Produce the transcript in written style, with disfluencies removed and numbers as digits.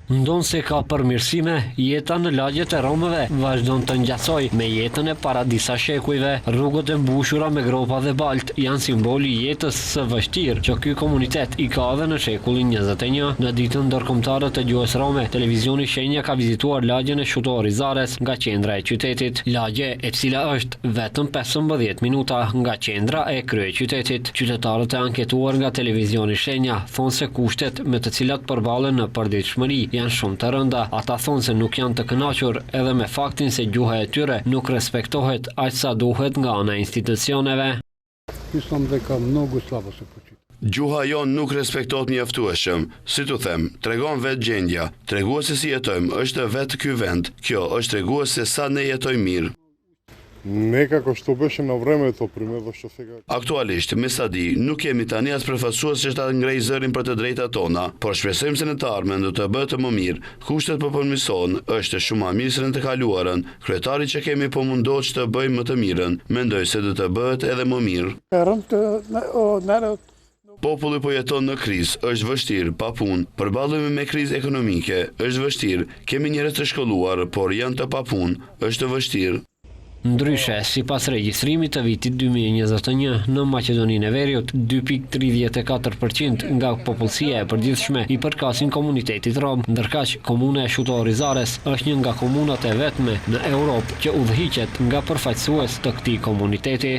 Ndonë se ka përmirësime, jeta në lagjet e Romëve vazhdon të ngjasoj me jetën e para disa shekujve. Rrugët e mbushura me gropa dhe balt janë simboli i jetës së vështirë që ky komunitet i ka edhe në shekullin 21. Në ditën ndërkombëtare të gjuhës rome, televizioni Shenja ka vizituar lagjen e Shutor Rizares nga qendra e qytetit. Lagje e cila është vetëm 15 minuta nga qendra e kryeqytetit. Qytetarët e anketuar nga televizioni Shenja thonë se kushtet me të cilat përballen në përditshmëri janë shumë të rënda. Ata thonë se nuk janë të kënaqur edhe me faktin se gjuha e tyre nuk respektohet aq sa duhet nga ana e institucioneve. Gjuha jonë nuk respektohet mjaftueshëm. Si tu them, tregon vetë gjendja. Tregues se si jetojmë është vetë ky vend. Kjo është tregues se sa ne jetojmë mirë. Nekako što беше на времето, примерно što сега. Aktualisht, me sa di, nuk kemi tani as përfaqësues që ta ngrej zërin për të drejtat tona, por shpresojmë se në të ardhmen do të bëhet më mirë. Kushtet po përmirësohen, është shumë më mirë se në të kaluarën. Kryetari që kemi po mundohet që të bëjmë më të mirën. Mendoj se do të bëhet edhe më mirë. Populli po jeton në krizë, është vështirë, pa punë, përballemi me krizë ekonomike, është vështirë. Kemi njerëz të shkolluar, por janë të papunë, është vështirë. Ndryshe, sipas regjistrimit të vitit 2021, në Maqedoninë e Veriut, 2.34% nga popullsia e përditshme i përkasin komunitetit rom, ndërkaq komuna e Shutor Rizares është një nga komunat e vetme në Europë që udhëhiqet nga përfaqësues të këtij komuniteti.